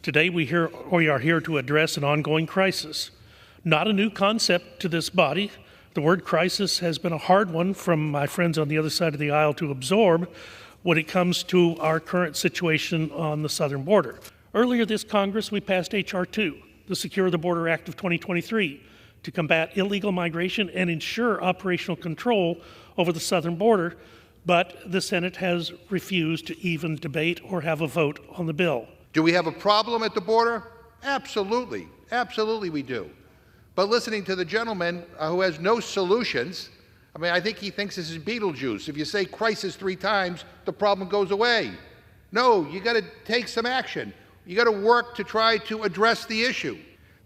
Today we are here to address an ongoing crisis. Not a new concept to this body. The word crisis has been a hard one from my friends on the other side of the aisle to absorb when it comes to our current situation on the southern border. Earlier this Congress, we passed H.R. 2, the Secure the Border Act of 2023, to combat illegal migration and ensure operational control over the southern border, but the Senate has refused to even debate or have a vote on the bill. Do we have a problem at the border? Absolutely. Absolutely we do. But listening to the gentleman who has no solutions, I think he thinks this is Beetlejuice. If you say crisis 3 times, the problem goes away. No, you got to take some action. You got to work to try to address the issue.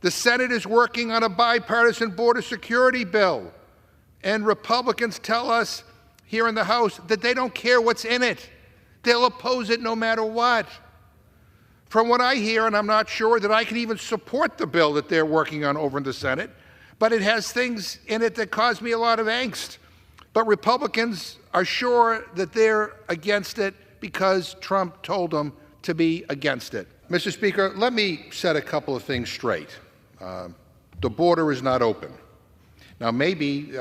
The Senate is working on a bipartisan border security bill, and Republicans tell us here in the House that they don't care what's in it. They'll oppose it no matter what. From what I hear, and I'm not sure that I can even support the bill that they're working on over in the Senate, but it has things in it that cause me a lot of angst. But Republicans are sure that they're against it because Trump told them to be against it. Mr. Speaker, let me set a couple of things straight. The border is not open. Now, maybe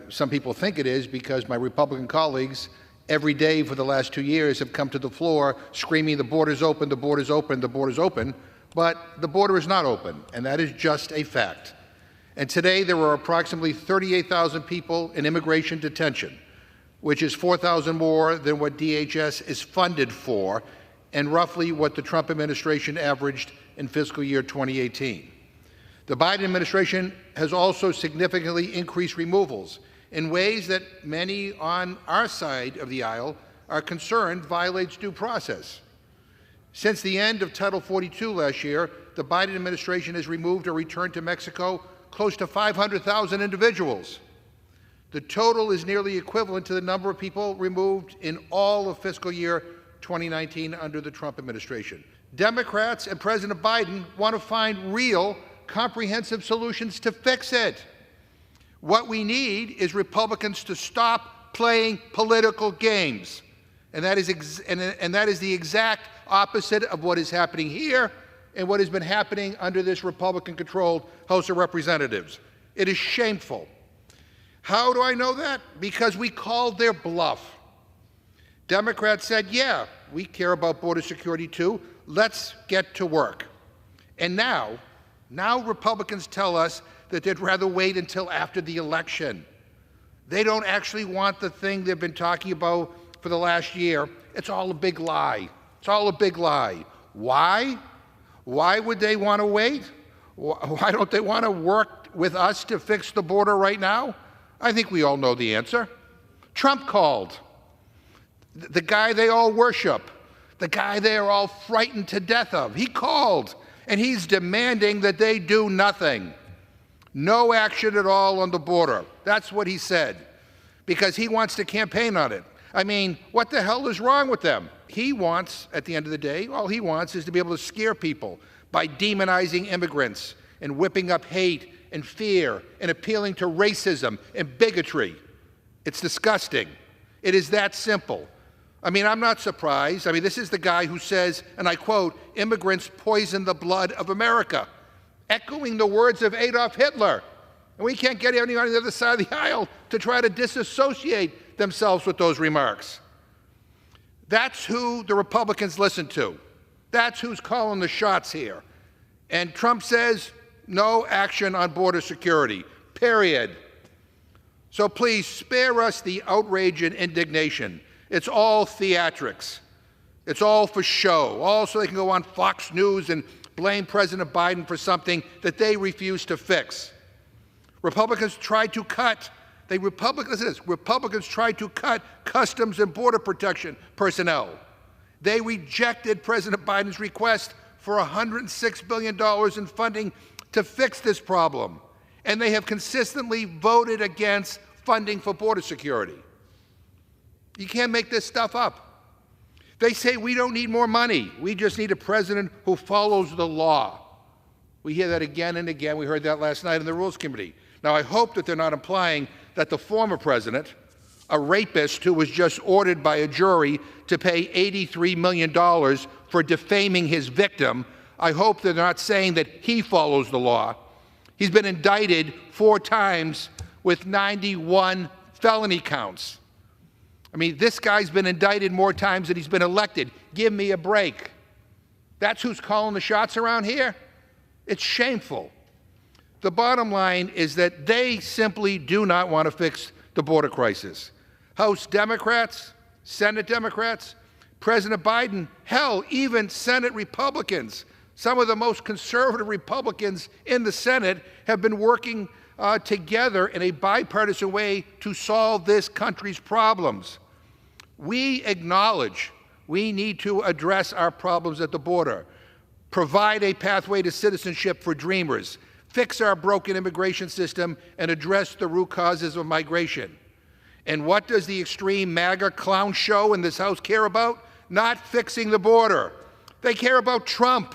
some people think it is because my Republican colleagues every day for the last 2 years have come to the floor screaming, the border's open, the border's open, the border's open. But the border is not open, and that is just a fact. And today there are approximately 38,000 people in immigration detention, which is 4,000 more than what DHS is funded for, and roughly what the Trump administration averaged in fiscal year 2018. The Biden administration has also significantly increased removals in ways that many on our side of the aisle are concerned violates due process. Since the end of Title 42 last year, the Biden administration has removed or returned to Mexico close to 500,000 individuals. The total is nearly equivalent to the number of people removed in all of fiscal year 2019 under the Trump administration. Democrats and President Biden want to find real, comprehensive solutions to fix it. What we need is Republicans to stop playing political games. And that is the exact opposite of what is happening here and what has been happening under this Republican-controlled House of Representatives. It is shameful. How do I know that? Because we called their bluff. Democrats said, yeah, we care about border security too. Let's get to work. And now Republicans tell us that they'd rather wait until after the election. They don't actually want the thing they've been talking about for the last year. It's all a big lie. It's all a big lie. Why? Why would they want to wait? Why don't they want to work with us to fix the border right now? I think we all know the answer. Trump called. The guy they all worship, the guy they are all frightened to death of, he called, and he's demanding that they do nothing. No action at all on the border. That's what he said, because he wants to campaign on it. I mean, what the hell is wrong with them? He wants, at the end of the day, all he wants is to be able to scare people by demonizing immigrants and whipping up hate and fear and appealing to racism and bigotry. It's disgusting. It is that simple. I'm not surprised. This is the guy who says, and I quote, immigrants poison the blood of America, echoing the words of Adolf Hitler. And we can't get anyone on the other side of the aisle to try to disassociate themselves with those remarks. That's who the Republicans listen to. That's who's calling the shots here. And Trump says, no action on border security, period. So please spare us the outrage and indignation. It's all theatrics. It's all for show, all so they can go on Fox News and blame President Biden for something that they refuse to fix. Republicans tried to cut Customs and Border Protection personnel. They rejected President Biden's request for $106 billion in funding to fix this problem. And they have consistently voted against funding for border security. You can't make this stuff up. They say we don't need more money. We just need a president who follows the law. We hear that again and again. We heard that last night in the Rules Committee. Now, I hope that they're not implying that the former president, a rapist who was just ordered by a jury to pay $83 million for defaming his victim, I hope they're not saying that he follows the law. He's been indicted 4 times with 91 felony counts. I mean, this guy's been indicted more times than he's been elected. Give me a break. That's who's calling the shots around here? It's shameful. The bottom line is that they simply do not want to fix the border crisis. House Democrats, Senate Democrats, President Biden, hell, even Senate Republicans, some of the most conservative Republicans in the Senate have been working together in a bipartisan way to solve this country's problems. We acknowledge we need to address our problems at the border, provide a pathway to citizenship for dreamers, fix our broken immigration system, and address the root causes of migration. And what does the extreme MAGA clown show in this House care about? Not fixing the border. They care about Trump,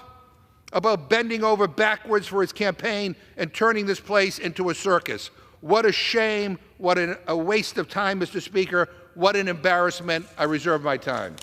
about bending over backwards for his campaign and turning this place into a circus. What a shame, what a waste of time, Mr. Speaker. What an embarrassment. I reserve my time.